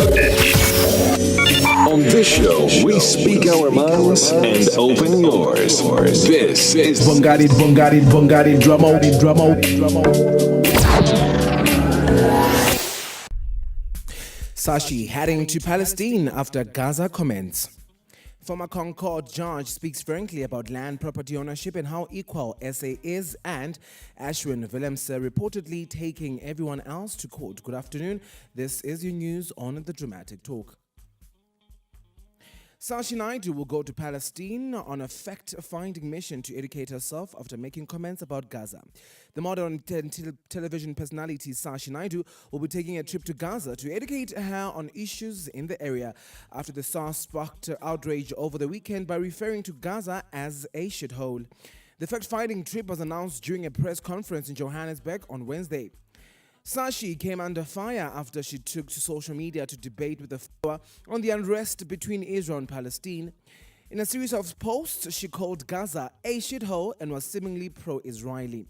On this show, we speak our minds and open yours. This is Bongani Drama. Sashi heading to Palestine after Gaza comments. Former Concord judge speaks frankly about land property ownership and how equal SA is, and Ashwin Willems reportedly taking everyone else to court. Good afternoon. This is your news on The Dramatic Talk. Sashi Naidu will go to Palestine on a fact-finding mission to educate herself after making comments about Gaza. The modern television personality Sashi Naidu will be taking a trip to Gaza to educate her on issues in the area after the SAST sparked outrage over the weekend by referring to Gaza as a shithole. The fact-finding trip was announced during a press conference in Johannesburg on Wednesday. Sashi came under fire after she took to social media to debate with the follower on the unrest between Israel and Palestine. In a series of posts, she called Gaza a shithole and was seemingly pro-Israeli.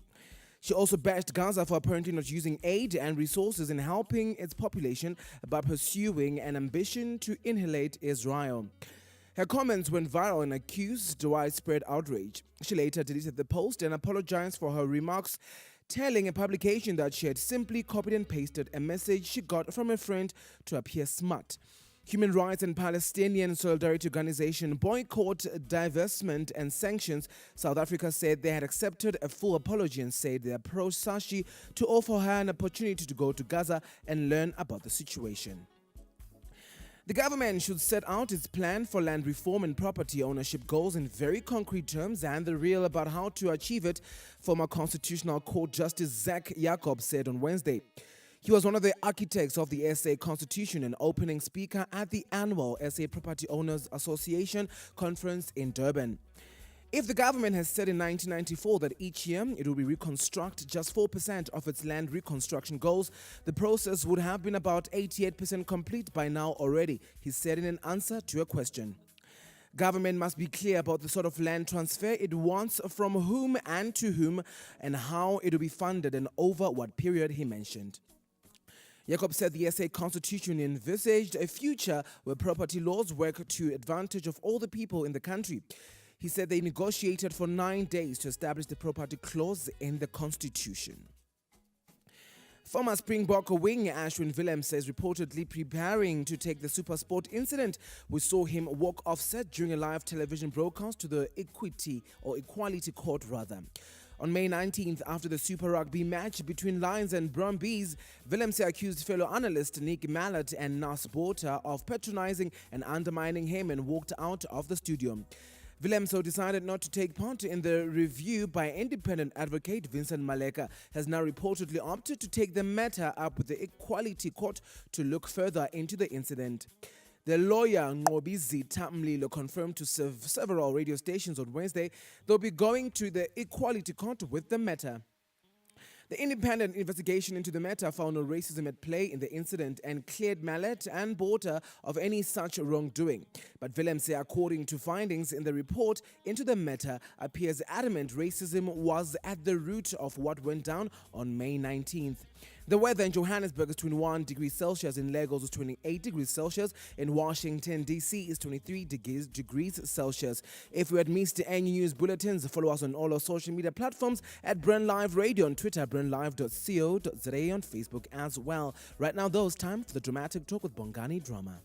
She also bashed Gaza for apparently not using aid and resources in helping its population by pursuing an ambition to annihilate Israel. Her comments went viral and accused widespread outrage. She later deleted the post and apologized for her remarks, telling a publication that she had simply copied and pasted a message she got from a friend to appear smart. Human rights and Palestinian solidarity organization Boycott, Divestment and Sanctions South Africa said they had accepted a full apology and said they approached Sashi to offer her an opportunity to go to Gaza and learn about the situation. The government should set out its plan for land reform and property ownership goals in very concrete terms and the real about how to achieve it, former Constitutional Court Justice Zach Jacob said on Wednesday. He was one of the architects of the SA Constitution and opening speaker at the annual SA Property Owners Association conference in Durban. If the government has said in 1994 that each year it will reconstruct just 4% of its land reconstruction goals, the process would have been about 88% complete by now already, he said in an answer to a question. Government must be clear about the sort of land transfer it wants, from whom and to whom, and how it will be funded and over what period, he mentioned. Jacob said the SA Constitution envisaged a future where property laws work to advantage of all the people in the country. He said they negotiated for 9 days to establish the property clause in the Constitution. Former Springbok wing Ashwin Willems is reportedly preparing to take the SuperSport incident. We saw him walk off set during a live television broadcast to the Equality Court rather. On May 19th, after the Super Rugby match between Lions and Brumbies, Willems accused fellow analyst Nick Mallett and Nas Botha of patronizing and undermining him and walked out of the studio. Willems, who decided not to take part in the review by independent advocate Vincent Maleka, has now reportedly opted to take the matter up with the Equality Court to look further into the incident. The lawyer Ngobizi Tamlilo confirmed to several radio stations on Wednesday they'll be going to the Equality Court with the matter. The independent investigation into the matter found no racism at play in the incident and cleared Mallet and Botha of any such wrongdoing. But Willems, according to findings in the report into the matter, appears adamant racism was at the root of what went down on May 19th. The weather in Johannesburg is 21 degrees Celsius, in Lagos is 28 degrees Celsius, in Washington, D.C. is 23 degrees Celsius. If you had missed any news bulletins, follow us on all our social media platforms at Brand Live Radio on Twitter, brandlive.co.za on Facebook as well. Right now, though, it's time for the Dramatic Talk with Bongani Drama.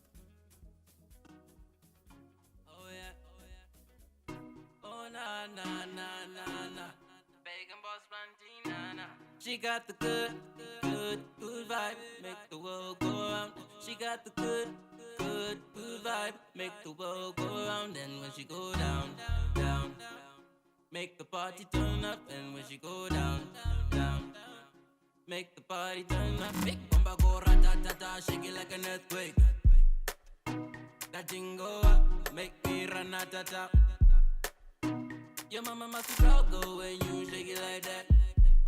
She got the good vibe, make the world go round. She got the good vibe, make the world go round. And when she go down, make the party turn up. And when she go down, make the party turn up. Big bumba go ratatata, shake it like an earthquake. That thing go up, make me ranatata. Your mama must be proud though when you shake it like that.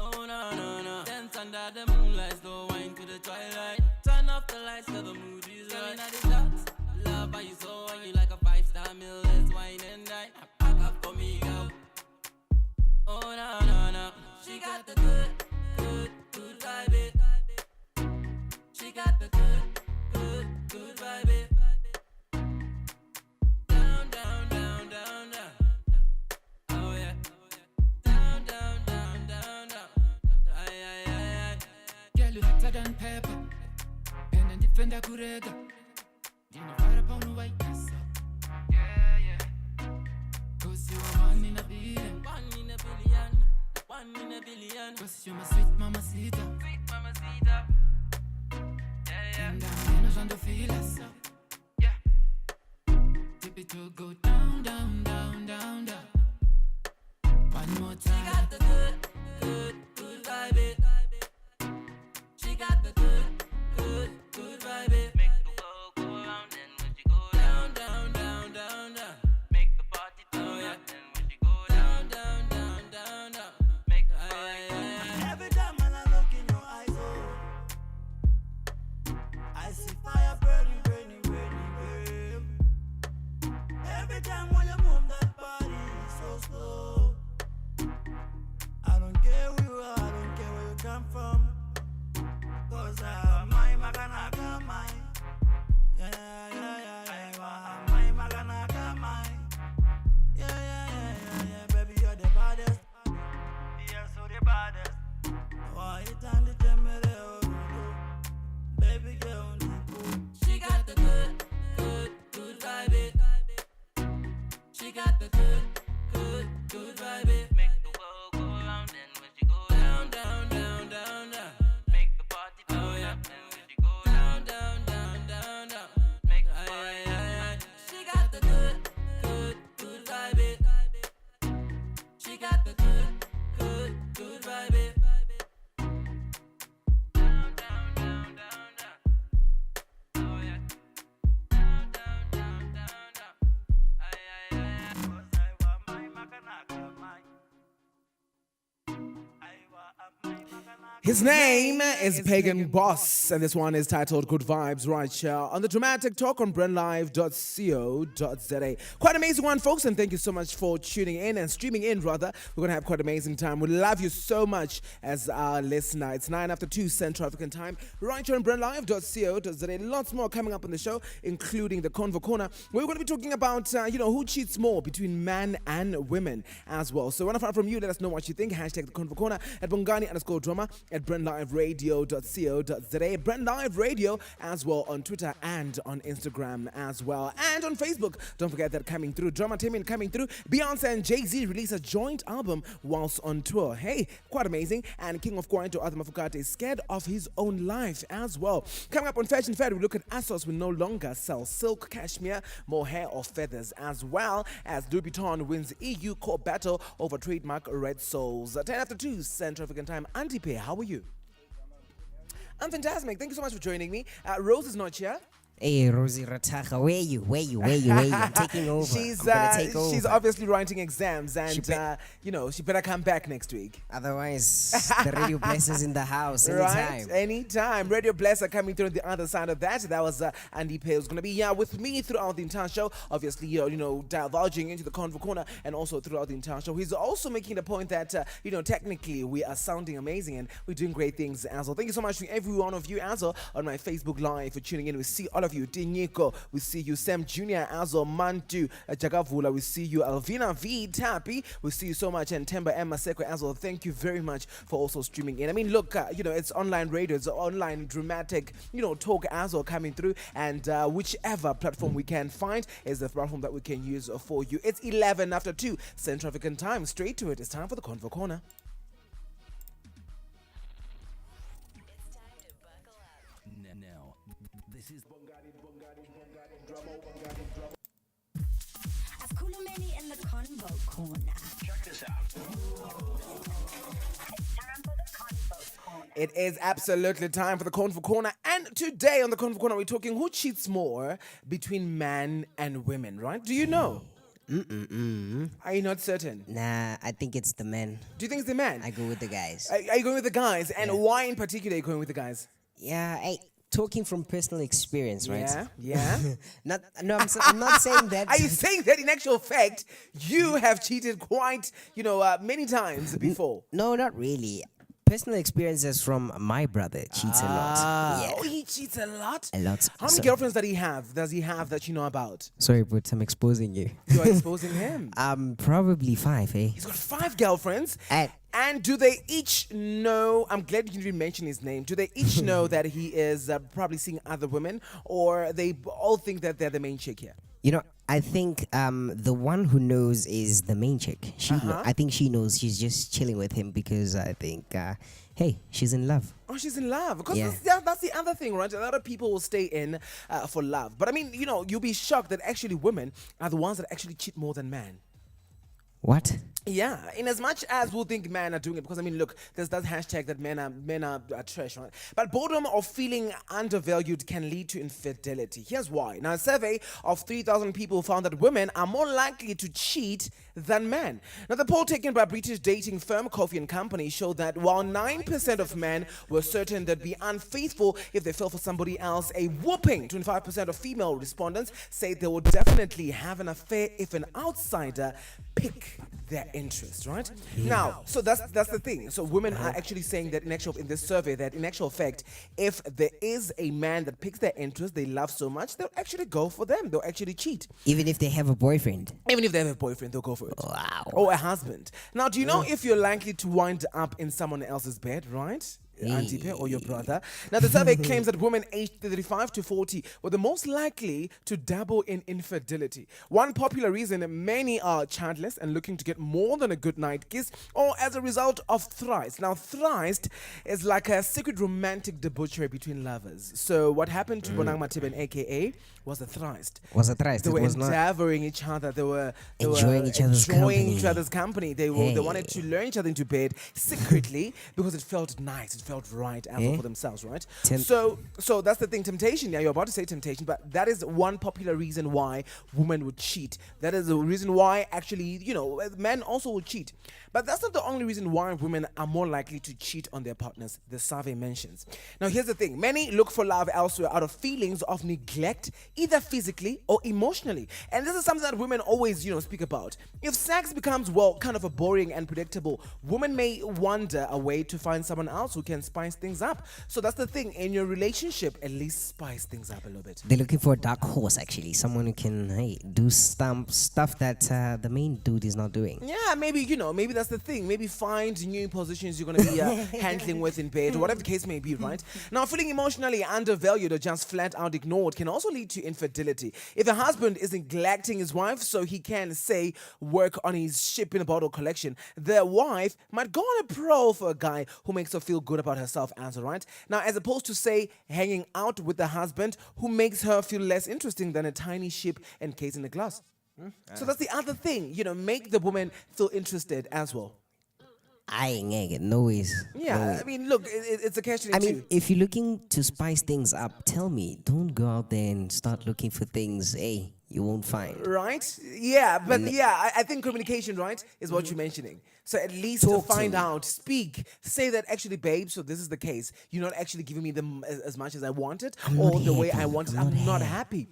Oh no, no, no. Dance under the moonlight, slow wine to the twilight. Turn off the lights so the mood is right. At the shots, love how you so on you like a 5-star meal. Let's wine and dine. Pack up for me, girl. Oh no, no, no. She got the good vibe. She got the good Enda kurega. Dina fire upon the white. Yeah, yeah. Cause you are one in a billion. One in a billion. One in a billion. Cause you're my sweet mamacita. Sweet mamacita. Yeah, yeah. And I'm menos cuando feel us. Yeah. Tip it to go down, down, down, down, down. One more time. She got the good, good, good vibe. She got the good, good, good vibe. Make the world go round and when she go down, down, down, down, down. Make the party turn up and when she go down, down, down, down, down. Make the party. Every time when I look in your eyes, oh, I see fire burning, burning, burning, burning. Every time when you move that body so slow, I don't care who you are, I don't care where you come from. Cause my maganaka, my. Yeah, yeah, yeah, yeah. My maganaka, my. Yeah, yeah, yeah, yeah, yeah. Baby, you're the baddest. Yeah, so the baddest. Why you turn the camera? Baby girl, She got the good, good, good vibe. She got the good, good, good vibe. Make the world go round and when she go down, down, down, down, down. Make the party turn up and when she go down, down, down, down, down. Make the party. She got the good, good, good vibe. She got the good, good, good vibe. Down, down, down, down, down. Oh yeah. Down, down, down, down, down. Ay, ay, ay. cause I want my maganaka, my. I want my maganaka. His name is Pagan Boss, and this one is titled Good Vibes right here on the Dramatic Talk on brandlive.co.za. Quite amazing one, folks, and thank you so much for tuning in and streaming in, rather. We're going to have quite amazing time. We love you so much as our listener. It's 9 after 2 Central African time, right here on brandlive.co.za. Lots more coming up on the show, including the Convo Corner. We're going to be talking about, who cheats more between men and women as well. So, when I find from you, let us know what you think. Hashtag the Convo Corner at Bongani_Drama at brandliveradio.co.za. Brand Live Radio as well on Twitter and on Instagram as well. And on Facebook. Don't forget that coming through. Drama Tainment coming through. Beyonce and Jay-Z release a joint album whilst on tour. Hey, quite amazing. And King of Kwaito Adam Afukate is scared of his own life as well. Coming up on Fashion Fair, we look at ASOS will no longer sell silk, cashmere, more hair or feathers, as well as Louis Vuitton wins EU court battle over trademark Red Souls. 10 after 2 Central African time. Auntie Pay, how are you? I'm fantastic. Thank you so much for joining me. Rose is not here. Hey, Rosie Ratacha, where you? I'm taking over. I'm gonna take over. She's obviously writing exams, and She she better come back next week. Otherwise, the radio blessers in the house Right, anytime. anytime. Radio Blesser coming through on the other side of that. That was Andy Pay, who's going to be here with me throughout the entire show. Obviously, divulging into the Convo Corner and also throughout the entire show. He's also making the point that, technically we are sounding amazing and we're doing great things as well. Thank you so much to every one of you as well on my Facebook Live for tuning in. We see all of you. Tinyiko, we see you. Sam Jr. as well. Mantu Jagavula, we see you. Alvina V. Tapi, we see you so much. And Temba Emma Seko as well. Thank you very much for also streaming in. I mean, look, it's online radio, it's online dramatic, talk as well coming through. And whichever platform we can find is the platform that we can use for you. It's 11 after 2 Central African time. Straight to it. It's time for the Convo Corner. Now, this is Bongani Drama. Akulumeni in the Convo Corner. Check this out. It's time for the Convo Corner. It is absolutely time for the Convo Corner. And today on the Convo Corner, we're talking who cheats more between men and women, right? Do you know? Are you not certain? Nah, I think it's the men. Do you think it's the man? I go with the guys. Are you going with the guys? And why in particular are you going with the guys? Yeah, talking from personal experience, right? Yeah. I'm not saying that. Are you saying that in actual fact, you have cheated quite, many times before? No, not really. Personal experiences from my brother cheats a lot. Yeah. Oh, he cheats a lot? A lot. How many girlfriends does he have that you know about? Sorry, but I'm exposing you. You're exposing him. Probably 5, eh? He's got 5 girlfriends. And do they each know? I'm glad you didn't mention his name. Do they each know that he is probably seeing other women, or they all think that they're the main chick here? You know, I think the one who knows is the main chick. I think she knows. She's just chilling with him because I think, hey, she's in love. Oh, she's in love. Because Yeah. that's the other thing, right? A lot of people will stay in for love. But I mean, you'll be shocked that actually women are the ones that actually cheat more than men. What? Yeah, in as much as we'll think men are doing it, because I mean, look, there's that hashtag that men are trash, right? But boredom or feeling undervalued can lead to infidelity. Here's why. Now, a survey of 3,000 people found that women are more likely to cheat than men. Now, the poll taken by British dating firm Coffee and Company showed that while 9% of men were certain they'd be unfaithful if they fell for somebody else, a whopping 25% of female respondents say they would definitely have an affair if an outsider pick their interest, right? Now, so that's the thing. So women are actually saying that in this survey that in actual fact, if there is a man that picks their interest, they love so much, they'll actually go for them. They'll actually cheat. Even if they have a boyfriend. Even if they have a boyfriend, they'll go for it. Wow. Or a husband. Now, do you know if you're likely to wind up in someone else's bed, right? Auntie Pe or your brother. Now, the survey claims that women aged 35 to 40 were the most likely to dabble in infidelity. One popular reason many are childless and looking to get more than a good night kiss, or as a result of thrice. Now, thrice is like a secret romantic debauchery between lovers. So, what happened to Bonang Matiben, aka, was a thrice. Was a thrice. They It were was not endeavoring each other. They were enjoying each other's company. They wanted to lure each other into bed secretly because it felt nice. It felt right for themselves, right? So that's the thing. Temptation. Yeah, you're about to say temptation, but that is one popular reason why women would cheat. That is the reason why actually, men also would cheat. But that's not the only reason why women are more likely to cheat on their partners, the survey mentions. Now, here's the thing. Many look for love elsewhere out of feelings of neglect, either physically or emotionally. And this is something that women always, speak about. If sex becomes, kind of a boring and predictable, women may wander away to find someone else who can spice things up. So that's the thing. In your relationship, at least spice things up a little bit. They're looking for a dark horse, actually. Someone who can, do stuff that the main dude is not doing. Yeah, maybe that's the thing. Maybe find new positions you're going to be handling with in bed, or whatever the case may be, right? Now, feeling emotionally undervalued or just flat out ignored can also lead to infidelity. If a husband is neglecting his wife so he can, say, work on his ship in a bottle collection, the wife might go on a prowl for a guy who makes her feel good about herself, answer, right? Now, as opposed to, say, hanging out with the husband who makes her feel less interesting than a tiny ship encased in a glass. So that's the other thing, make the woman feel interested as well. I ain't get no ways. Yeah, I mean, look, it's a catch-22. I mean, if you're looking to spice things up, tell me. Don't go out there and start looking for things, you won't find. Right? Yeah, but I think communication, right, is what you're mentioning. So at least Talk to find me. out, speak, say that actually, babe, so this is the case. You're not actually giving me as much as I wanted or the way I wanted. I'm not happy.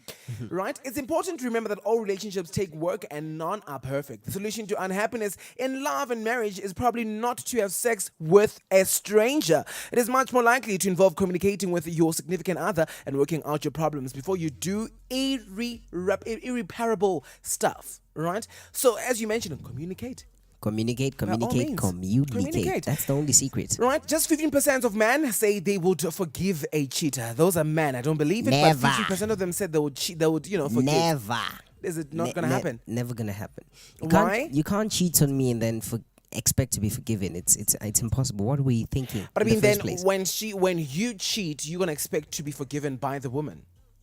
Right? It's important to remember that all relationships take work and none are perfect. The solution to unhappiness in love and marriage is probably not to have sex with a stranger. It is much more likely to involve communicating with your significant other and working out your problems before you do irreparable stuff. Right? So as you mentioned, communicate. Communicate. Communicate. That's the only secret. Right, just 15% of men say they would forgive a cheater. Those are men. I don't believe it, Never. but 15% of them said they would cheat. They would, forgive. Never. Is it not gonna happen? Never gonna happen. Why? You can't cheat on me and then expect to be forgiven. It's impossible. What were you thinking? But I in mean, the then first place? when you cheat, you're gonna expect to be forgiven by the woman.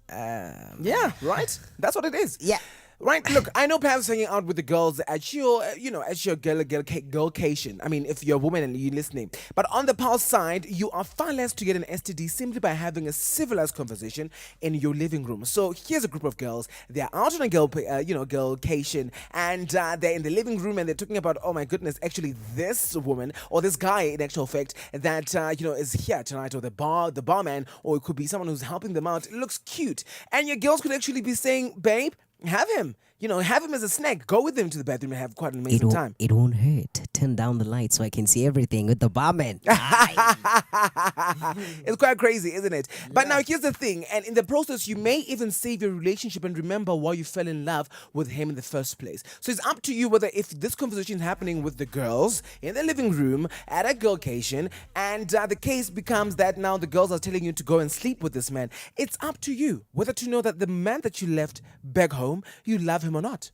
Yeah, right. That's what it is. Yeah. Right, look, I know perhaps hanging out with the girls at your, girlcation. I mean, if you're a woman and you're listening. But on the pulse side, you are far less to get an STD simply by having a civilized conversation in your living room. So here's a group of girls. They're out on a girlcation, and they're in the living room and they're talking about, oh my goodness, actually this woman or this guy, in actual fact, that is here tonight, or the barman, or it could be someone who's helping them out. It looks cute, and your girls could actually be saying, babe, have him. have him as a snack. Go with him to the bathroom and have quite an amazing time. It won't hurt. Turn down the light so I can see everything with the barman. It's quite crazy, isn't it? But now here's the thing, and in the process, you may even save your relationship and remember why you fell in love with him in the first place. So it's up to you whether if this conversation is happening with the girls in the living room at a girlcation, and the case becomes that now the girls are telling you to go and sleep with this man. It's up to you whether to know that the man that you left back home, you love him or not.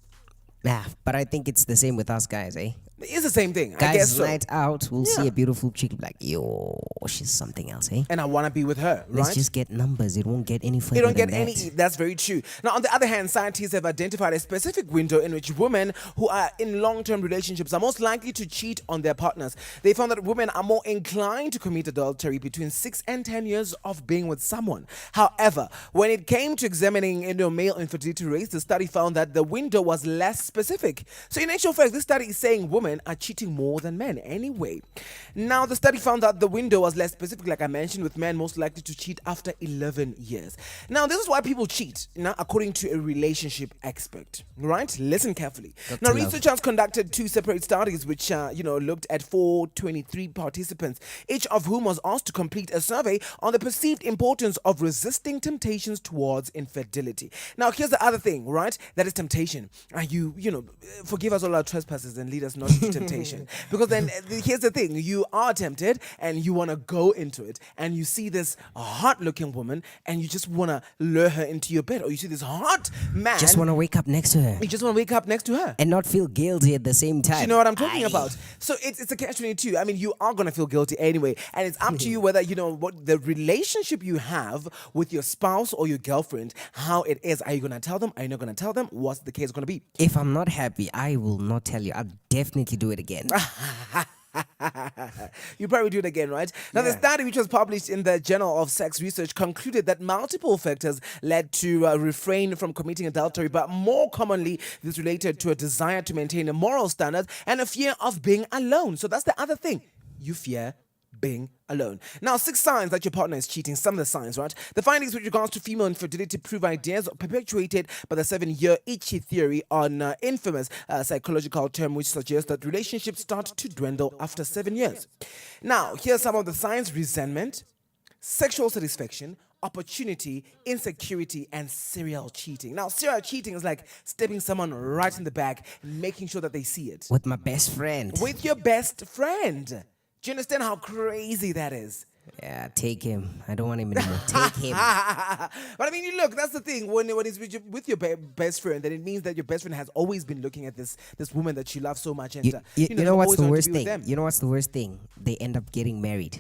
But I think it's the same with us guys, eh? It's the same thing. I Guys, guess so. night out, we'll see a beautiful chick like, yo, she's something else, eh? And I want to be with her, right? Let's just get numbers. It won't get any further They don't than get any. that. That's very true. Now, on the other hand, scientists have identified a specific window in which women who are in long-term relationships are most likely to cheat on their partners. They found that women are more inclined to commit adultery between 6 and 10 years of being with someone. However, when it came to examining male infertility rates, the study found that the window was less specific. So, in actual fact, this study is saying women are cheating more than men anyway. Now, the study found that the window was less specific, like I mentioned, with men most likely to cheat after 11 years. Now, this is why people cheat, according to a relationship expert, right? Listen carefully. Now, researchers conducted 2 separate studies which, looked at 423 participants, each of whom was asked to complete a survey on the perceived importance of resisting temptations towards infidelity. Now, here's the other thing, right? That is temptation. Forgive us all our trespasses and lead us not into temptation. Because then here's the thing, you are tempted and you want to go into it, and you see this hot looking woman and you just want to lure her into your bed, or you see this hot man. Just want to wake up next to her. You just want to wake up next to her. And not feel guilty at the same time. You know what I'm talking about? So it's a catch-22. I mean, you are going to feel guilty anyway. And it's up to you whether, what the relationship you have with your spouse or your girlfriend, how it is. Are you going to tell them? Are you not going to tell them? What's the case going to be? If I'm not happy, I will not tell you. I'll definitely do it again. You probably do it again, right? Now, the study, which was published in the Journal of Sex Research, concluded that multiple factors led to refrain from committing adultery, but more commonly, this related to a desire to maintain a moral standard and a fear of being alone. So that's the other thing. You fear being alone. Now, 6 signs that your partner is cheating. Some of the signs, right? The findings with regards to female infertility prove ideas perpetuated by the 7-year Ichi theory, on infamous psychological term which suggests that relationships start to dwindle after 7 years. Now, here are some of the signs: resentment, sexual satisfaction, opportunity, insecurity, and serial cheating. Now, serial cheating is like stepping someone right in the back and making sure that they see it. With my best friend. With your best friend. Do you understand how crazy that is? Yeah, take him. I don't want him anymore. Take him. But I mean, look, that's the thing. When it's with your best friend, then it means that your best friend has always been looking at this woman that she loves so much. And You know what's the worst thing? them. You know what's the worst thing? They end up getting married.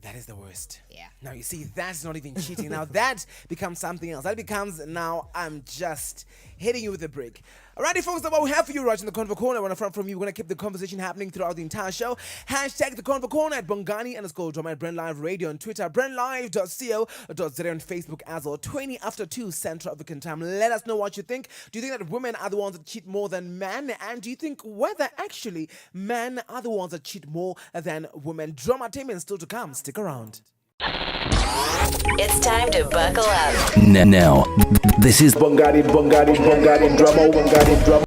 That is the worst. Yeah. Now, you see, that's not even cheating. Now, that becomes something else. That becomes, now, I'm just hitting you with a brick. Alrighty, folks, that's what we have for you right in the Convo Corner. I want to front from you. We're going to keep the conversation happening throughout the entire show. Hashtag the Convo Corner at Bongani_Drama at Brand Live Radio on Twitter, brandlive.co.za on Facebook as well. 20 after 2 Central African Time. Let us know what you think. Do you think that women are the ones that cheat more than men? And do you think whether actually men are the ones that cheat more than women? Drama-tainment still to come. Stick around. It's time to buckle up. Now, this is Bongani Drama.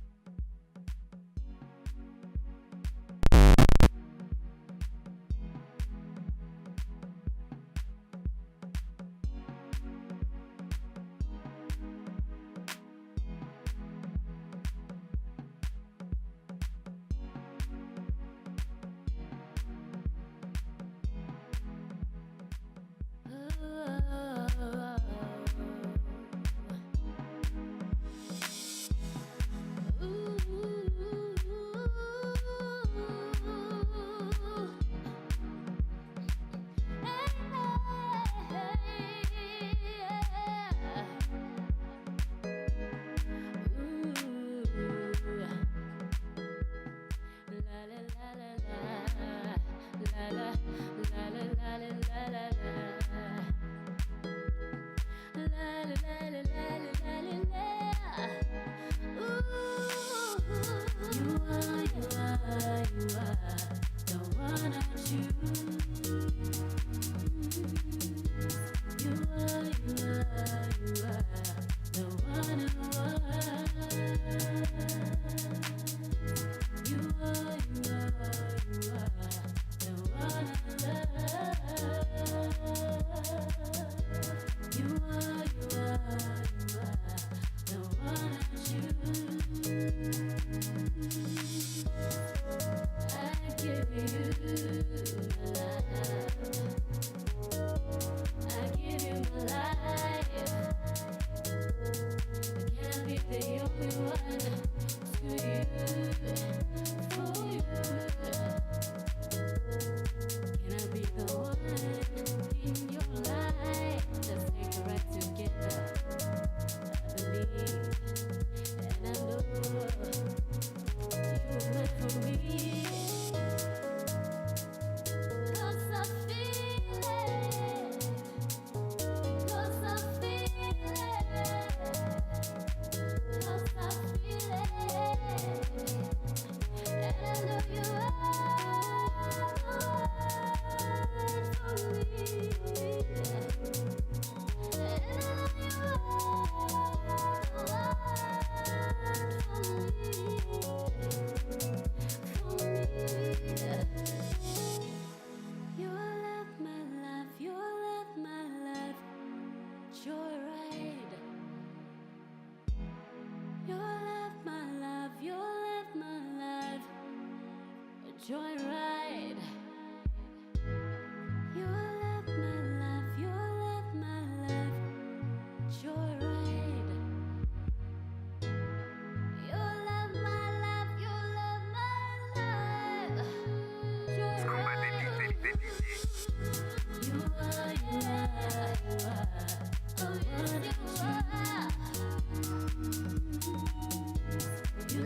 Joyride. You love my life, you love my life. Joyride. You love my life, you love my life. Joyride. You are, you are. Oh, yes, you are. You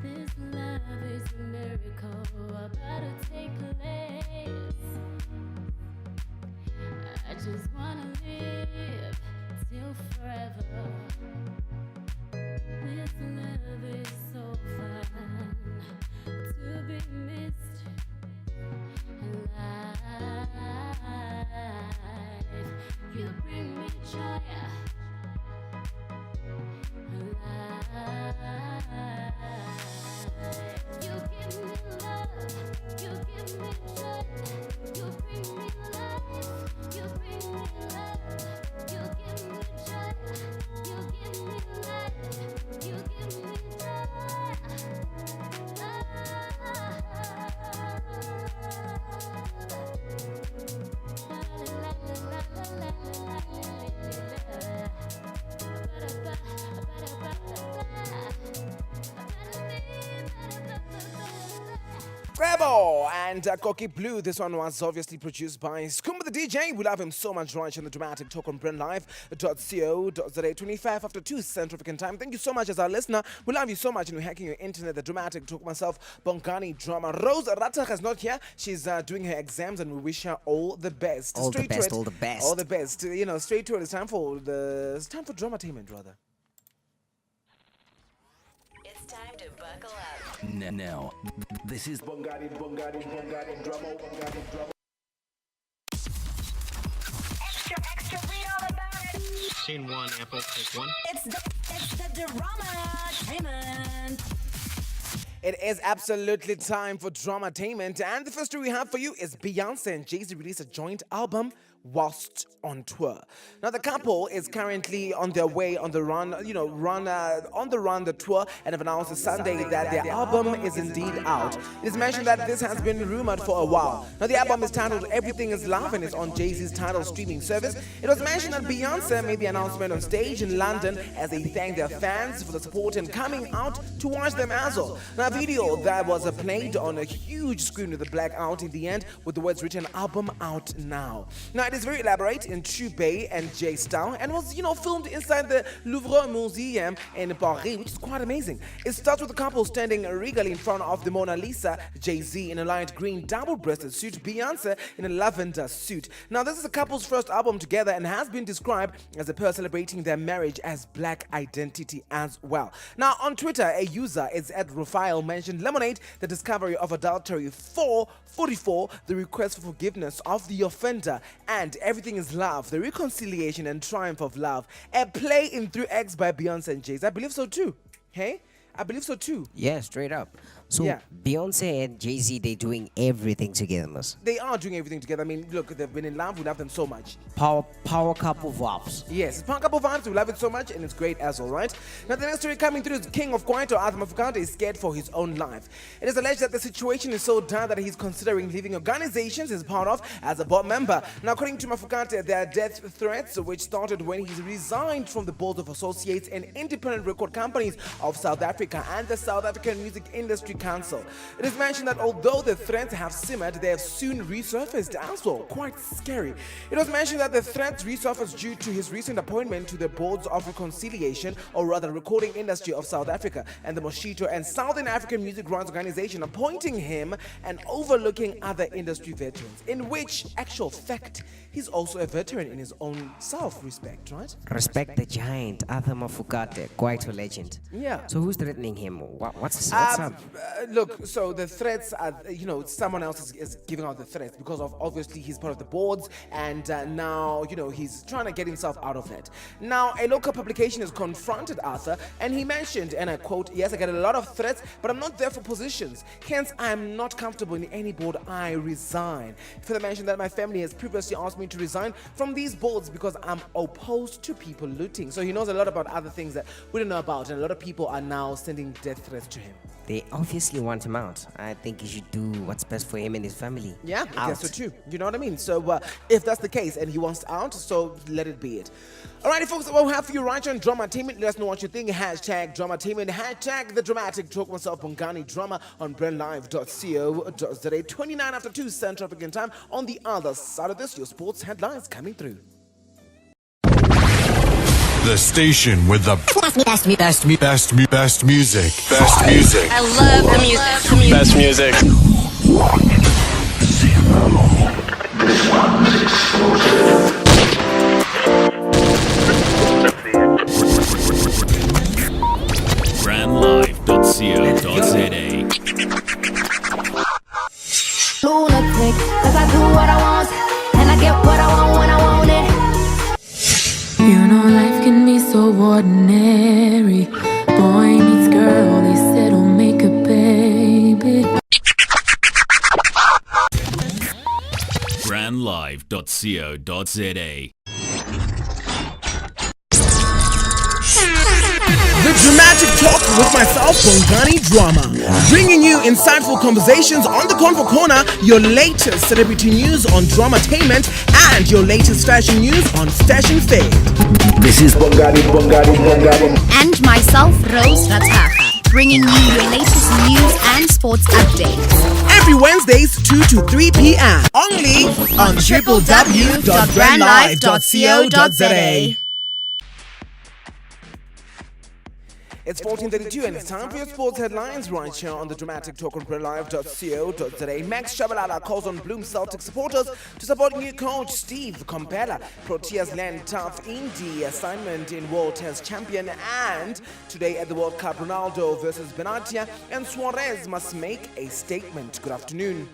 This love is a miracle about to take place. I just wanna live till forever. This love is so fun to be missed. Alive, you bring me joy. You give me love, you give me joy, you bring me life, you bring me love, you give me joy, you give me life, you give me Rebel and Cocky Blue. This one was obviously produced by Skumba the DJ. We love him so much right on the Dramatic Talk on brandlive.co.za. 25 after 2 Central African time. Thank you so much as our listener. We love you so much and we're hacking your internet. The Dramatic Talk, myself, Bongani Drama. Rose Ratach is not here. She's doing her exams and we wish her all the best. All the best, all the best. All the best. You know, straight to it. It's time for Dramatainment, rather. It's time to buckle up. Now, this is Bongani Drama. Extra, read all about it. Scene 1, Apple, take 1. It's the Drama-tainment. It is absolutely time for Dramatainment, and the first story we have for you is Beyonce and Jay-Z released a joint album whilst on tour. Now, the couple is currently on their way on the run, the tour, and have announced this Sunday that their album is indeed out. It is mentioned that this has been rumored for a while. Now, the album is titled Everything Is Love and is on Jay-Z's Tidal streaming service. It was mentioned that Beyonce made the announcement on stage in London as they thanked their fans for the support and coming out to watch them as well. Now, a video that was played on a huge screen with a blackout in the end with the words written, "Album out now." Now, it is very elaborate in true Bay and J style and was, filmed inside the Louvre Museum in Paris, which is quite amazing. It starts with the couple standing regally in front of the Mona Lisa, Jay-Z in a light green double-breasted suit, Beyonce in a lavender suit. Now, this is the couple's first album together and has been described as a pair celebrating their marriage as black identity as well. Now, on Twitter, a user is at Rafael mentioned Lemonade, the discovery of adultery, 444, the request for forgiveness of the offender, and Everything Is Love, the reconciliation and triumph of love. A play in 3X by Beyonce and Jay-Z. I believe so too. Hey? I believe so too. Yeah, straight up. So Yeah. Beyonce and Jay-Z, they doing everything together, miss. They are doing everything together. I mean, look, they've been in love. We love them so much. Power couple vibes. Yes, it's Power Couple vibes. We love it so much, and it's great as well, right? Now, the next story coming through is King of Kwaito, Arthur Mafukante, is scared for his own life. It is alleged that the situation is so dire that he's considering leaving organizations he's part of as a board member. Now, according to Mafukante, there are death threats which started when he resigned from the boards of associates and independent record companies of South Africa and the South African Music Industry Council. It is mentioned that although the threats have simmered, they have soon resurfaced as well. Quite scary. It was mentioned that the threats resurfaced due to his recent appointment to the boards of reconciliation, or rather recording industry of South Africa, and the Moshito and Southern African Music Rights Organization, appointing him and overlooking other industry veterans, in which actual fact he's also a veteran in his own self-respect, right? Respect the giant, Arthur Mafukate, quite a legend. Yeah. So who's threatening him? What's up? Look, so the threats are, someone else is giving out the threats because of obviously he's part of the boards and now, he's trying to get himself out of it. Now, a local publication has confronted Arthur and he mentioned, and I quote, "Yes, I get a lot of threats, but I'm not there for positions. Hence, I'm not comfortable in any board. I resign." Further mentioned that my family has previously asked me to resign from these boards because I'm opposed to people looting. So he knows a lot about other things that we don't know about, and a lot of people are now sending death threats to him. They obviously want him out. I think he should do what's best for him and his family. Yeah, I Out. guess so too. You know what I mean? So if that's the case and he wants out, so let it be it. Alrighty, folks, we'll have for you right on Drama-tainment. Let us know what you think. Hashtag Drama-tainment. Hashtag The Dramatic Talk. Myself, Bongani Drama on brandlive.co.za. 29 after 2 Central African time. On the other side of this, your sports headlines coming through. The station with the best music. Best music. I love the music. Best music. Brandlive.co.za. Lunatic, cause I do what I want, and I get what I want when I want it. You know life can be so ordinary. Boy meets girl, they said don't make a baby. Brandlive.co.za. The Dramatic Talk with myself, Bongani Drama. Bringing you insightful conversations on the Convo Corner, your latest celebrity news on Drama-tainment, and your latest fashion news on Stash and Fade. This is Bongani. And myself, Rose Rataha, bringing you your latest news and sports updates. Every Wednesdays, 2 to 3 p.m. Only on www.brandlive.co.za. It's 14:32 and it's time for your sports headlines right here on the Dramatic Talk on brandlive.co.za. Max Shabalala calls on Bloom Celtic supporters to support new coach Steve Compella. Proteas land tough in the assignment in World Test Champion, and today at the World Cup, Ronaldo versus Benatia and Suarez must make a statement. Good afternoon.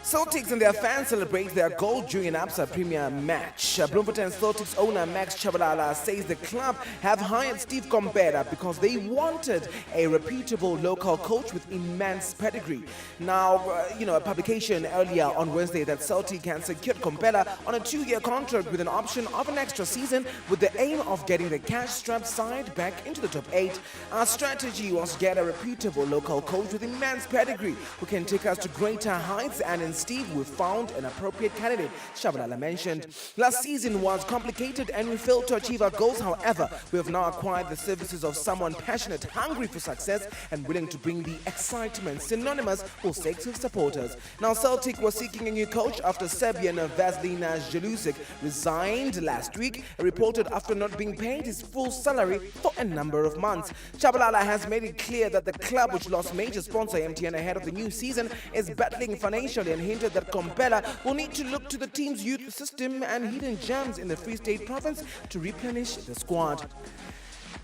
Celtics and their fans celebrate their goal during an ABSA Premier match. Bloemfontein Celtics owner Max Chabalala says the club have hired Steve Compera because they wanted a reputable local coach with immense pedigree. Now, a publication earlier on Wednesday that Celtic had secured Compera on a 2-year contract with an option of an extra season with the aim of getting the cash-strapped side back into the top 8. Our strategy was to get a reputable local coach with immense pedigree who can take us to greater heights, and in Steve, we found an appropriate candidate, Shabalala mentioned. Last season was complicated and we failed to achieve our goals. However, we have now acquired the services of someone passionate, hungry for success, and willing to bring the excitement synonymous for sake of supporters. Now, Celtic was seeking a new coach after Serbian Vasilina Jelusic resigned last week, reported after not being paid his full salary for a number of months. Shabalala has made it clear that the club, which lost major sponsor MTN ahead of the new season, is battling financially, and hinted that Compella will need to look to the team's youth system and hidden gems in the Free State province to replenish the squad.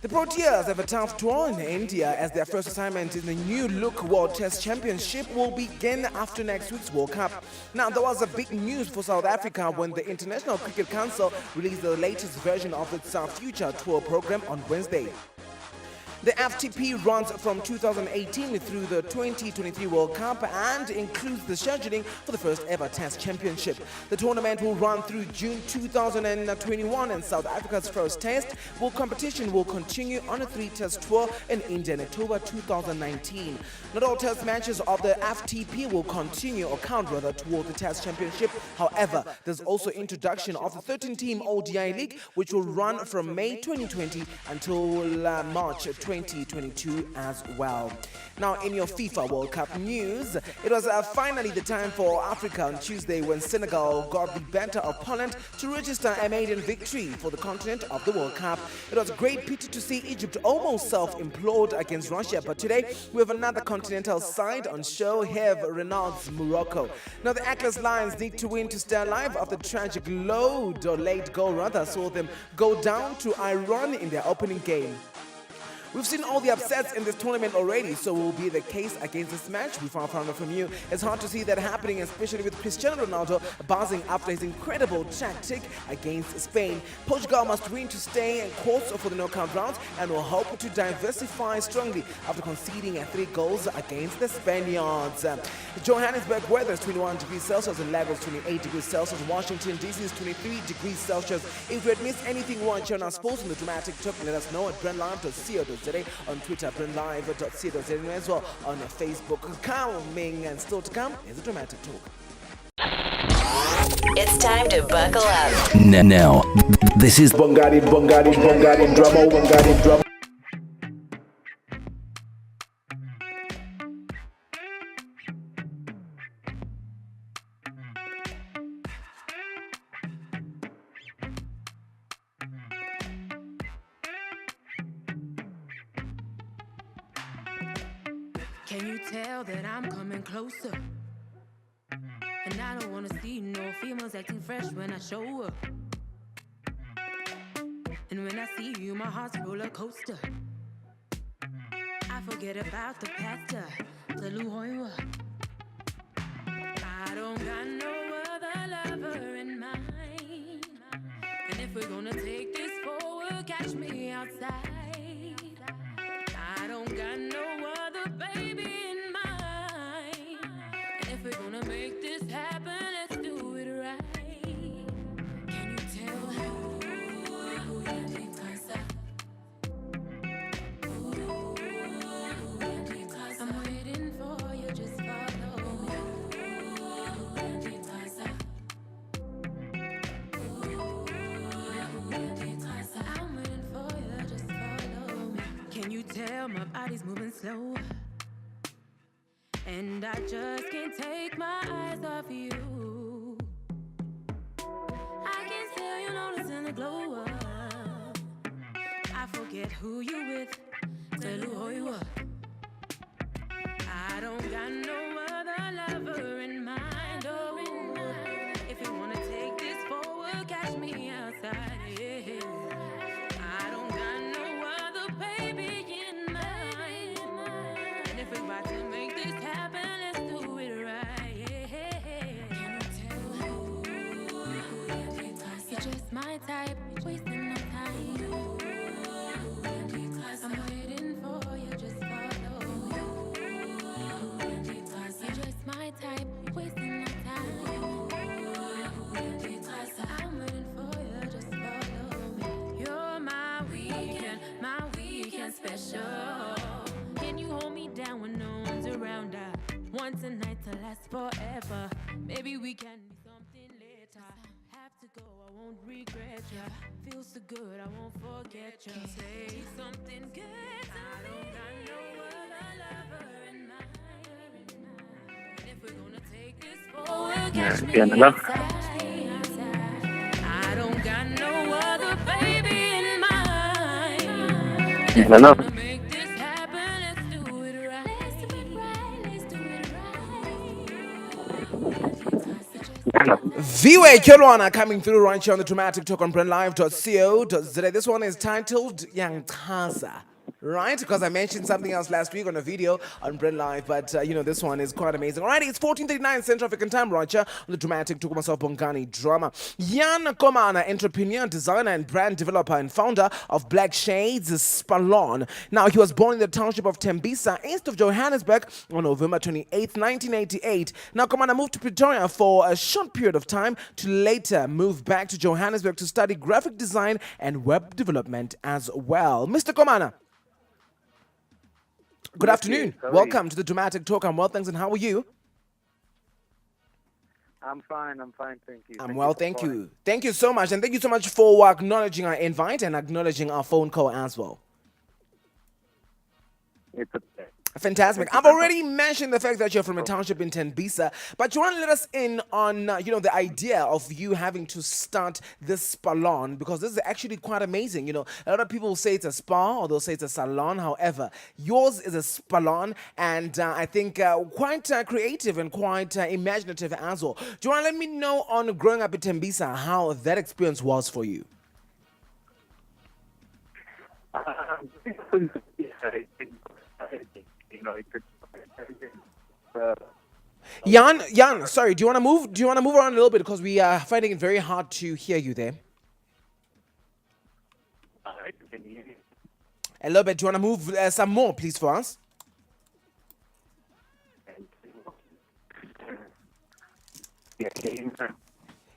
The Proteas have a tough tour in India as their first assignment in the new look World Test Championship will begin after next week's World Cup. Now, there was a big news for South Africa when the International Cricket Council released the latest version of its Future Tour program on Wednesday. The FTP runs from 2018 through the 2023 World Cup and includes the scheduling for the first ever Test Championship. The tournament will run through June 2021, and South Africa's first Test competition will continue on a 3-test tour in India in October 2019. Not all Test matches of the FTP will continue or count rather toward the Test Championship. However, there's also introduction of the 13-team ODI League, which will run from May 2020 until March 2022 as well. Now, in your FIFA World Cup news, it was finally the time for Africa on Tuesday when Senegal got the better of Poland to register a maiden victory for the continent of the World Cup. It was a great pity to see Egypt almost self-implode against Russia, but today we have another continental side on show, have Renault's Morocco. Now, the Atlas Lions need to win to stay alive after tragic late goal rather saw them go down to Iran in their opening game. We've seen all the upsets in this tournament already, so will be the case against this match. We found out from you. It's hard to see that happening, especially with Cristiano Ronaldo buzzing after his incredible tactic against Spain. Portugal must win to stay in course for the knockout rounds and will hope to diversify strongly after conceding 3 goals against the Spaniards. Johannesburg weather is 21 degrees Celsius and Lagos 28 degrees Celsius. Washington DC is 23 degrees Celsius. If you had missed anything watch on our sports on the Dramatic Talk, let us know at brandlive.co.za, on Twitter brandlive.co.za, as well on Facebook. Coming and still to come is the Dramatic Talk. It's time to buckle up. Now, this is Bongani Drama. Can you tell that I'm coming closer? And I don't wanna see no females acting fresh when I show up. And when I see you, my heart's a roller coaster. I forget about the past, the Luhoiwa. I don't got no other lover in mind. And if we're gonna take this forward, catch me outside. I don't got no other baby in mind. And if we're gonna make this happen, let's do it right. Can you tell who I'm waiting for you, just follow me. I'm waiting for you, just follow me. Can you tell my body's moving slow? And I just can't take my eyes off you. I can tell you noticing the glow up. I forget who you with, tell you who you are. I don't got no other lover in mind, oh. If you wanna take this forward, catch me outside, yeah. I don't got no other baby in mind. And if we're about to make this happen, let's do it right, yeah. Can you tell you're just my type, wasting my time. I'm waiting for you, just follow me. You're just my type, wasting my time. I'm waiting for you, just follow me. You're my weekend special. Can you hold me down when no one's around? I want tonight to last forever. Maybe we can do something later. Have to go, I won't regret ya. Feels so good, I won't forget ya. Say something good. I don't got no other lover in mind. And if we're gonna take this forward, catch me outside. I don't got no other baby in mind. And if we're gonna make this happen, let's do it right. Let's do it right, let's do it right. Viwe Kirwana coming through right here on the Dramatic Talk on brandlive.co.za. This one is titled Young Taza. Right? Because I mentioned something else last week on a video on Brand Live, but this one is quite amazing. Alrighty, it's 14:39 Central African Time, right here on the Dramatic Talk myself Bongani Drama. Jan Komana, entrepreneur, designer, and brand developer and founder of Black Shades Salon. Now, he was born in the township of Tembisa, east of Johannesburg, on November 28, 1988. Now, Komana moved to Pretoria for a short period of time to later move back to Johannesburg to study graphic design and web development as well. Mr. Komana, good afternoon. Welcome to the Dramatic Talk. I'm well, thanks, and how are you? I'm fine, thank you. I'm well, thank you. Thank you so much, and thank you so much for acknowledging our invite and acknowledging our phone call as well. It's a pleasure. Fantastic. I've already mentioned the fact that you're from a township in Tembisa, but you want to let us in on, the idea of you having to start this salon, because this is actually quite amazing. A lot of people say it's a spa or they'll say it's a salon. However, yours is a salon, and I think quite creative and quite imaginative as well. Do you want to let me know on growing up in Tembisa how that experience was for you? it could. Jan, sorry. Do you want to move? Do you want to move around a little bit because we are finding it very hard to hear you there? Can you hear me? A little bit. Do you want to move some more, please, for us?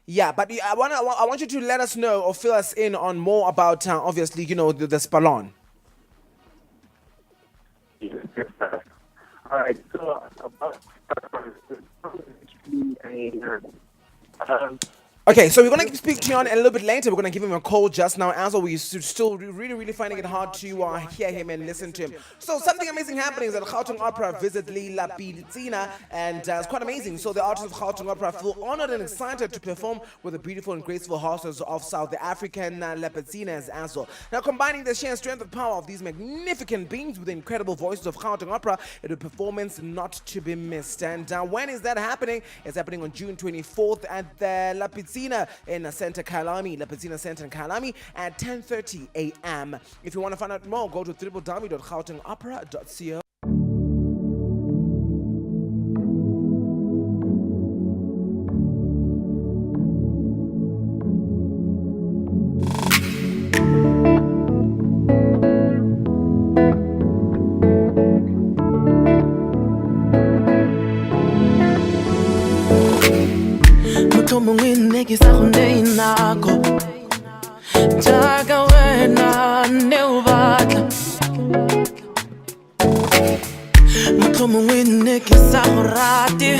Yeah, but I want you to let us know or fill us in on more about obviously the Spallon. All right, so about Okay, so we're going to speak to Jan a little bit later. We're going to give him a call just now. As always, still really finding it hard to hear him and listen to him. So something amazing happening is that Gauteng Opera visit La Piscina, and it's quite amazing. So the artists of Gauteng Opera feel honored and excited to perform with the beautiful and graceful horses of South African La Piscinas as well. Now, combining the sheer strength and power of these magnificent beings with the incredible voices of Gauteng Opera, it's a performance not to be missed. And when is that happening? It's happening on June 24th at the La Piscina in Center Kalami, La Piscina Center in Kalami at 10:30 a.m. If you want to find out more, go to www.gautengopera.co. Ke sa go nako jaaka wena ne o batla motho mongwe ne ke sa go rate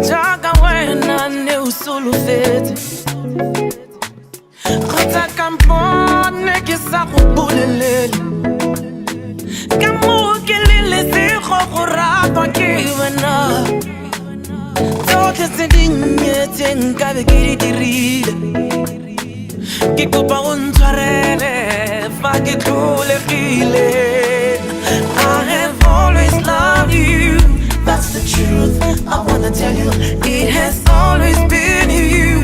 jaaka wena ne o solofetse kgotsa kampo ne ke sa go bolelele ka mo ke lelesego go ratwa ke wena tsotlhe tse dinnye tse nka be ke di dirile ke kopa o ntshwarele fa ke tlholegile. I have always loved you, that's the truth. I wanna tell you, it has always been you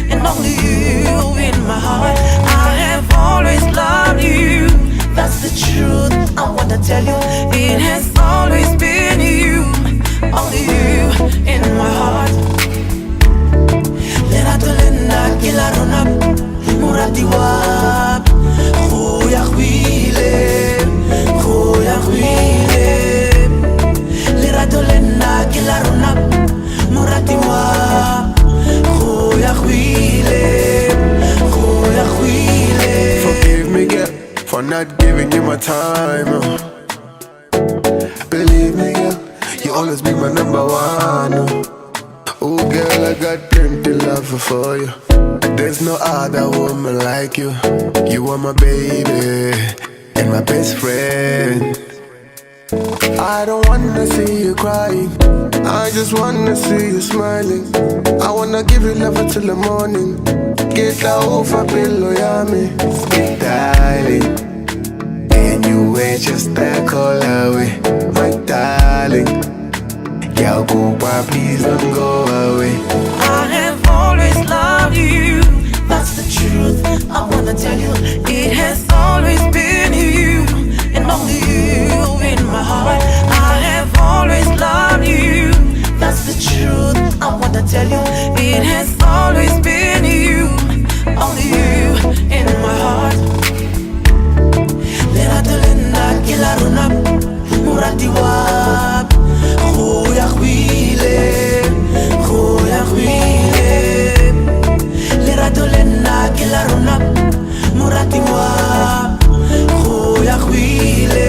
and only you in my heart. I have always loved you, that's the truth. I wanna tell you, it has always been you, only you in my heart. Lerato lena ke la rona morati wa go ya gwile lerato lena ke la rona morati wa go ya gwile. Forgive me, girl, for not giving you my time. Believe me, girl, you always be my number one. Oh girl, I got plenty love for you. There's no other woman like you. You are my baby and my best friend. I don't wanna see you crying, I just wanna see you smiling. I wanna give you love until the morning. Get over pillow, yummy, sweet darling. And you ain't just that call away, my darling. Girl, go by, please don't go away. I have always loved you, that's the truth. I wanna tell you, it has always been you and only you in my heart. I have always loved you, that's the truth. I wanna tell you, it has always been you, only you in my heart. Lerato lena ke la rona morati wa go ya gwile lerato lena ke la rona morati wa go ya gwile.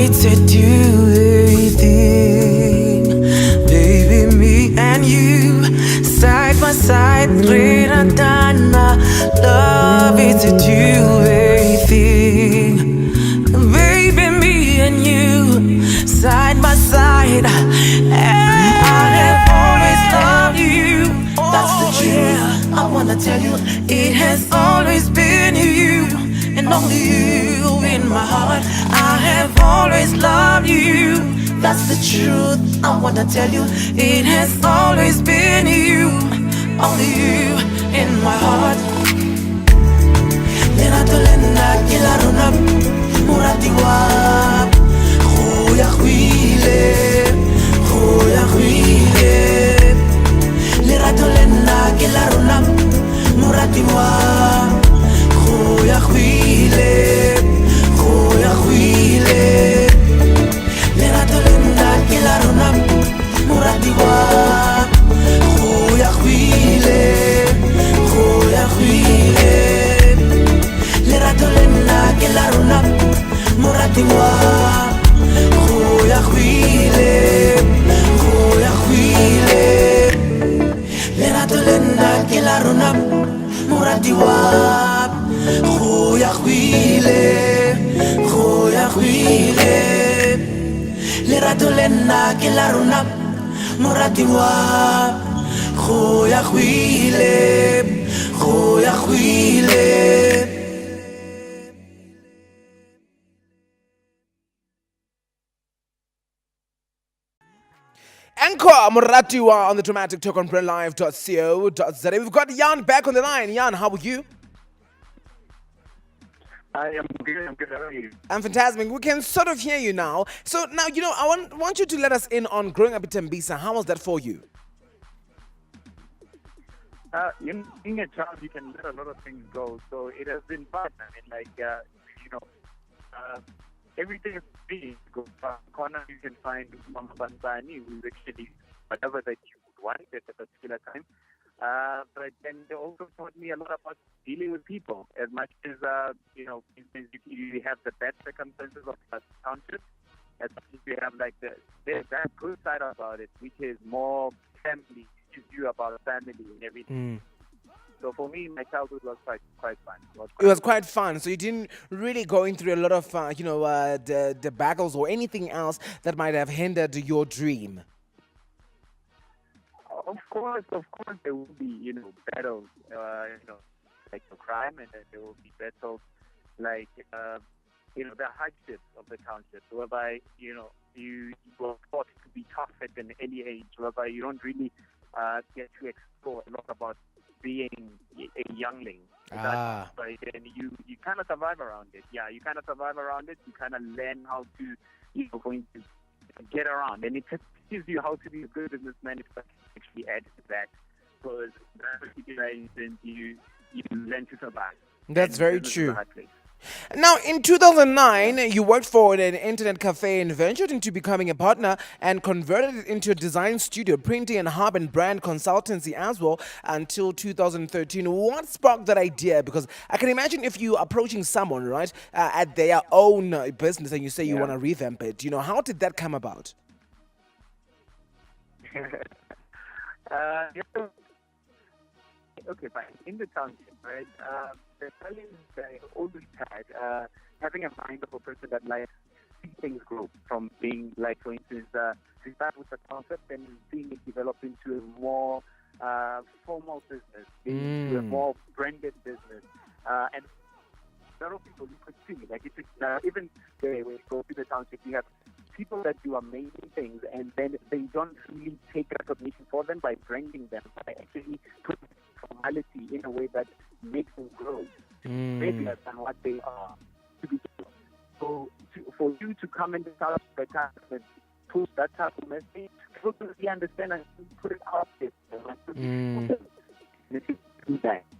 To do everything, baby, me and you, side by side, greater than love is to do everything, baby, me and you, side by side. I have always loved you, that's the truth. wanna tell you, it has always been you and only you in my heart. I have always loved you. That's the truth. I wanna tell you, it has always been you, only you in my heart. Lerato lena kilarona murati wa khoya khwile khoya khwile. Lerato lena kilarona murati wa khoya khwile khoya khwile. Lerato lena kilarona murati wa khoya khwile khoya khwile. Lerato lena kilarona murati wa khoya khwile khoya khwile. Lerato lena kilarona murati wa khoya khwile khoya khwile. Lerato lena kilarona murati wa khoya khwile khoya khwile. Encore Muratiwa on the dramatic talk on brandlive.co.za. We've got Jan back on the line. Jan, how are you? I am good. I'm good. How are you? I'm fantastic. We can sort of hear you now. So now, I want you to let us in on growing up in Tembisa. How was that for you? Being a child, you can let a lot of things go. So it has been fun. I mean, everything is free. Go corner, you can find Mama Bansani, who's actually whatever that you would want at a particular time. But then they also taught me a lot about dealing with people. As much as you have the bad circumstances of a township, as much as you have there's that good side about it, which is more family, teaches you about family and everything. So for me, my childhood was quite fun. It was quite fun. So you didn't really going through a lot of the battles or anything else that might have hindered your dream. Of course, there will be, battles, like the crime, and then there will be battles like, the hardships of the township, whereby, you were taught to be tough at an early age, whereby you don't really get to explore a lot about being a youngling. But then you kind of survive around it. Yeah, you kind of survive around it. You kind of learn how to, going to get around, and it teaches you how to be a good businessman. If you actually add to that, because that particular instance, you learn to survive. That's very true. Now, in 2009, you worked for an internet cafe and ventured into becoming a partner and converted it into a design studio, printing and hub and brand consultancy as well until 2013. What sparked that idea? Because I can imagine if you approaching someone, right, at their own business and you say you want to revamp it, how did that come about? Okay, fine. In the township, right, the challenge that I always had, having a mind of a person that likes to see things grow from being, like, for instance, to start with a concept and seeing it develop into a more formal business, into a more branded business. And a lot of people, you could see, like, even when you go to the township, you have people that do amazing things, and then they don't really take recognition for them by branding them, by actually putting formality in a way that makes them grow bigger than what they are to be. So for you to come in the South Africa and push that type of message, people to really understand and put it out there.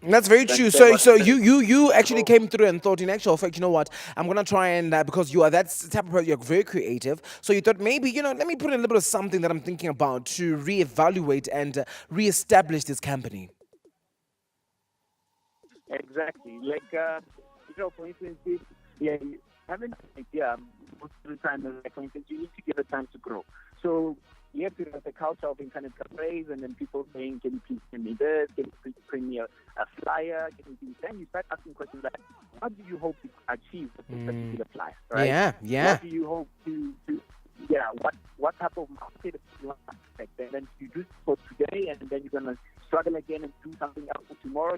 That's very true. So you actually came through and thought, in actual fact, you know what, I'm gonna try and because you are that type of person, you're very creative. So you thought maybe, let me put in a little bit of something that I'm thinking about to reevaluate and reestablish this company. Exactly. Like, for instance, having an idea most of the time, like, for instance, you need to give it time to grow. So you have to have the culture of internet cafes, and then people saying, can you please send me this? Can you please bring me a flyer? Then you start asking questions like, what do you hope to achieve with this particular flyer? Right? Yeah. What do you hope to what type of market do you want to expect? And then you do it for today, and then you're going to struggle again and do something else for tomorrow.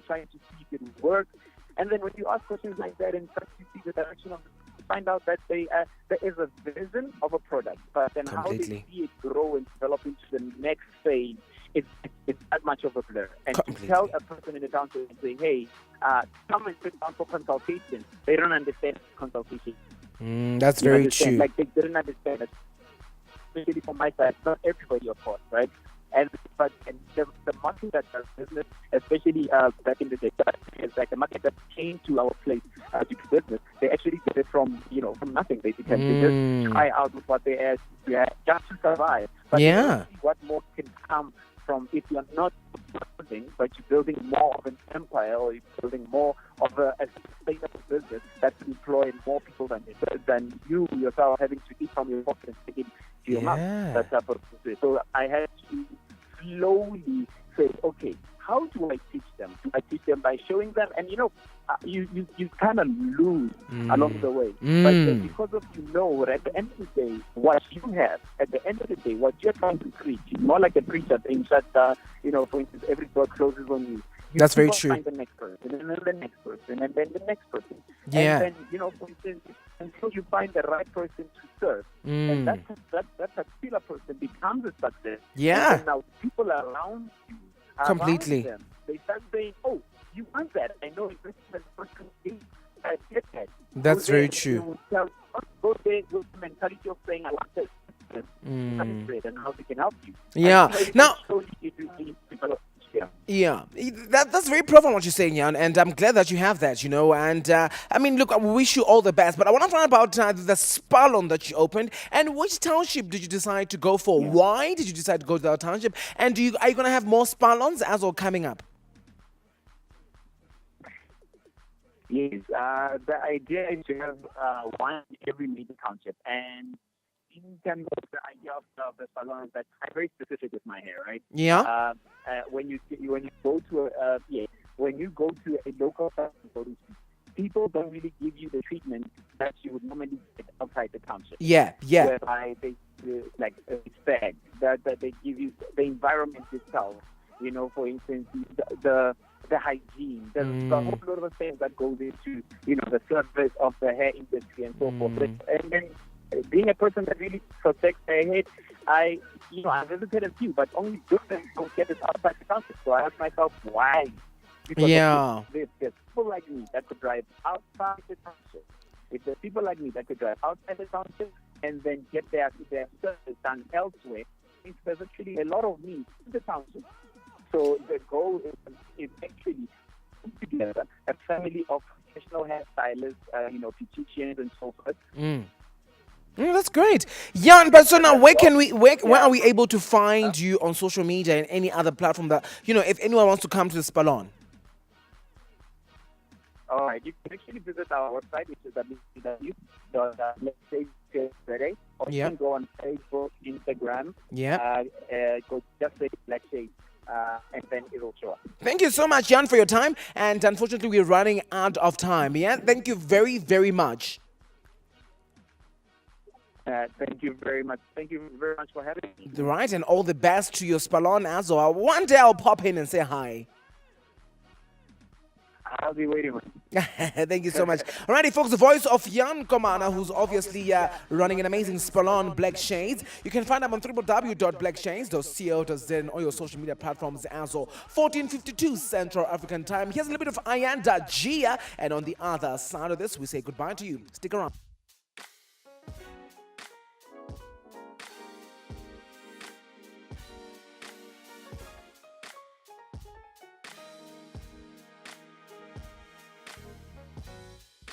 And then when you ask questions like that and try to see the direction of you find out that there is a vision of a product, but then how they Completely. see it grow and develop into the next phase, it's that much of a blur. And to Completely. tell a person in the township and say, hey, come and sit down for consultation, they don't understand consultation. That's You very understand? true. Like they didn't understand it, especially from my side. Not everybody, of course, right? And the market that does business, especially back in the day, is like the market that came to our place to do business. They actually did it from nothing basically. They just try out with what they had just to survive. But they Yeah. don't see what more can come from if you're not building, but you're building more of an empire, or you're building more of a sustainable business that will employ more people than you yourself having to eat from your pocket and take it to your mouth. Yeah. That type of business. So I had to slowly say, okay, how do I teach them? Do I teach them by showing them? And you kind of lose along the way. But because of at the end of the day, what you have, at the end of the day, what you're trying to preach, is more like a preacher saying that, for instance, every door closes on you. That's very keep on true. Find the next person, and then the next person, and then the next person. Yeah. And then, for instance, until you find the right person to serve, and that particular person becomes a success. Yeah. And then now people around you, Completely. around them, they start saying, oh, you want that. I know exactly the person is. I get that. That's Go very there, true. you will tell, go there with the mentality of saying, I want this. And how they can help you. Yeah. And, you Now- slowly you do develop. Yeah, that's very profound what you're saying, Jan, and I'm glad that you have that, And I mean, look, I wish you all the best, but I want to find out about the salon that you opened, and which township did you decide to go for? Why did you decide to go to that township? And are you going to have more salons as well coming up? Yes, the idea is to have one in every major township, and in terms of the idea of the salon, that I'm very specific with my hair, right? Yeah. When you go to a local salon, people don't really give you the treatment that you would normally get outside the township. Yeah. Whereby they respect that they give you the environment itself. For instance, the hygiene, there's a whole lot of things that goes into the service of the hair industry and so forth. And then being a person that really protects their head, I visited a few, but only good things don't get it outside the township. So I asked myself, why? Because there's people like me that could drive outside the township. If there's people like me that could drive outside the township and then get their service done elsewhere, means there's actually a lot of need in the township. So the goal is actually put together a family of professional hairstylists, beauticians and so forth. That's great, Jan. But so now, where are we able to find you on social media and any other platform that if anyone wants to come to the salon? All right, you can actually visit our website, which is www.blackshades.ca, or you can go on Facebook, Instagram. Yeah. Go just say Black Shades, and then it will show up. Thank you so much, Jan, for your time. And unfortunately, we're running out of time. Yeah. Thank you very, very much. Thank you very much. Thank you very much for having me. Right, and all the best to your salon as well. One day I'll pop in and say hi. I'll be waiting. Thank you so much. Alrighty, folks, the voice of Jan Komana, who's obviously running an amazing salon, Black Shades. You can find him on www.blackshades.co.za and all your social media platforms as well. 14:52 Central African Time. Here's a little bit of Ayanda Gia, and on the other side of this, we say goodbye to you. Stick around.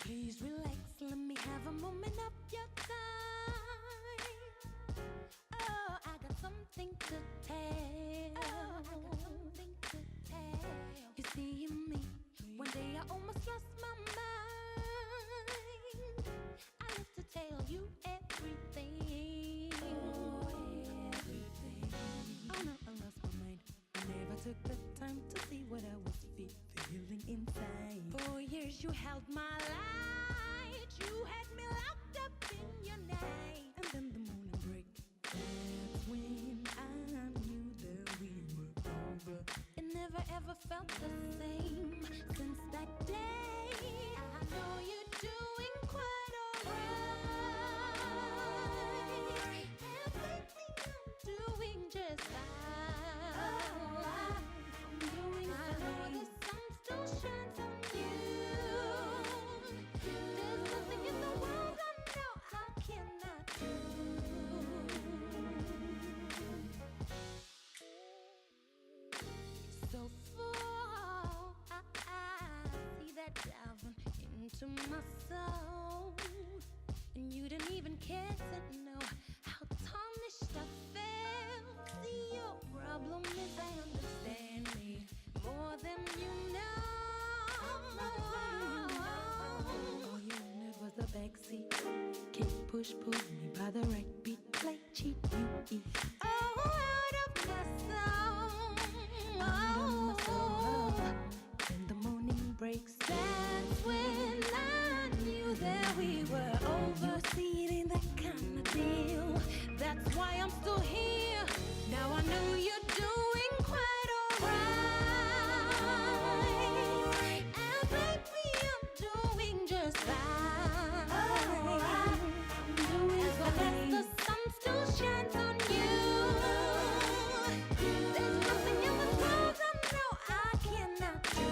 Please relax, let me have a moment of your time. Oh, I got something to tell. You see me, one day I almost lost my mind. I live to tell you everything. Oh no, I lost my mind. I never took the time to see what I was feeling inside. For years you held my light, you had me locked up in your night. And then the morning break, that's when I knew that we were over. It never never ever felt the same since that day. I know you're doing quite alright. Everything I'm doing just fine. I'm doing I know the sun still shines on you. There's nothing in the world I know I cannot do. So full, I see that diving into my soul, and you didn't even care to know how tarnished I felt. See, your problem is I understand me more than you know. All you wanted was a backseat. Can't push, pull me by the right beat. Play, cheat, you eat. Oh, out of my soul. Oh, when the morning breaks, that's when I knew that we were overseeing that kind of deal. That's why I'm still here. Now I know you're doing quite alright. And baby, I'm doing just fine. I'm doing as long as the sun still shines on you. There's nothing in this world I know I cannot do.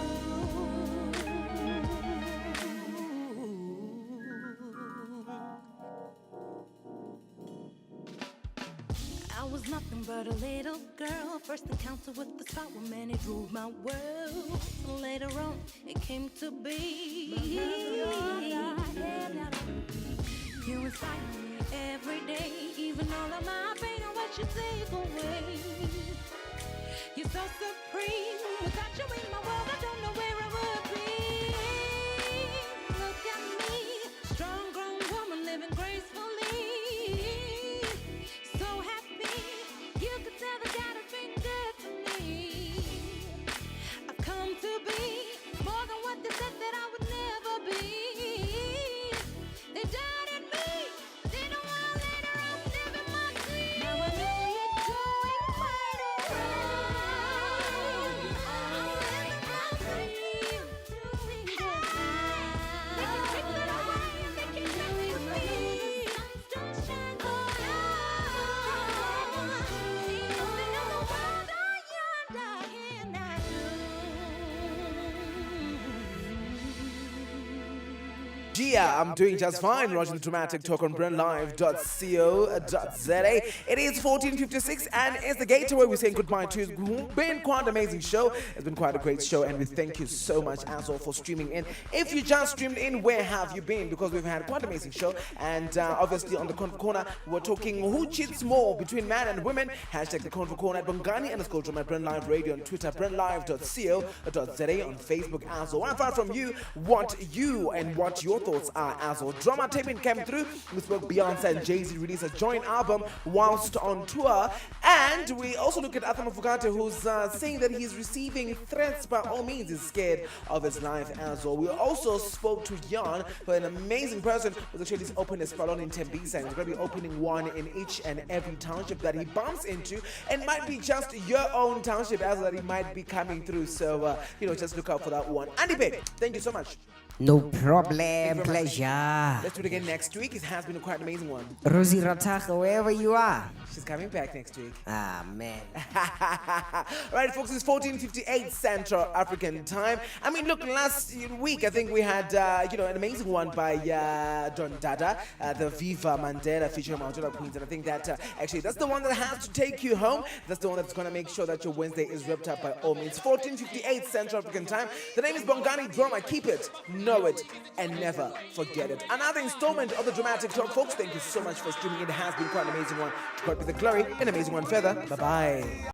I was nothing but a little girl. First encounter with the spot where man it ruled my world. Later on, it came to be. You inspire me every day, even all of my pain and what you take away. You're so supreme. Without you in my world, I don't know where I would be. Look at me, strong grown woman living gracefully. So happy, you could tell that God has been good to me. I've come to be more than what they said that I would never be. They doubted me, then a while later I'm living my dream. Now I know you're doing quite alright. I'm living my dream, doing just fine. They can take that away and they can take it from me. The sun still shines on you. Ain't nothing in the world I cannot do. Yeah, I'm doing just fine. Roger the Dramatic Talk on brandlive.co.za. It is 14:56 and it's the gateway. We're saying goodbye to. It's been quite an amazing show. It's been quite a great show, and we thank you so much as well for streaming in. If you just streamed in, where have you been? Because we've had quite an amazing show, and obviously on the Convo Corner, we're talking who cheats more between man and women. Hashtag the Convo Corner at Bongani_Drama at Brand Live Radio on Twitter, brandlive.co.za on Facebook as well. I want to find from you what you and what your thoughts are as well. Drama taping came through. We spoke Beyonce and Jay-Z released a joint album whilst on tour, and we also look at Athama Fugate, who's saying that he's receiving threats. By all means, he's scared of his life as well. We also spoke to Jan, who is an amazing person who's actually opened a salon in Tembisa, and he's going to be opening one in each and every township that he bumps into, and might be just your own township as well that he might be coming through. So just look out for that one. Andy Bay, thank you so much. No problem, pleasure. Let's do it again next week. It has been quite an amazing one. Rosie Ratacha, wherever you are. She's coming back next week. Ah, man. Right, folks, it's 14:58 Central African time. I mean, look, last week I think we had an amazing one by Don Dada, the Viva Mandela featuring Mandela Queens, and I think that actually that's the one that has to take you home. That's the one that's going to make sure that your Wednesday is wrapped up by all means. 14:58 Central African time. The name is Bongani Drama. Keep it, know it, and never forget it. Another installment of the Dramatic Talk, folks. Thank you so much for streaming. It has been quite an amazing one. God be the glory, an amazing one further. Bye-bye.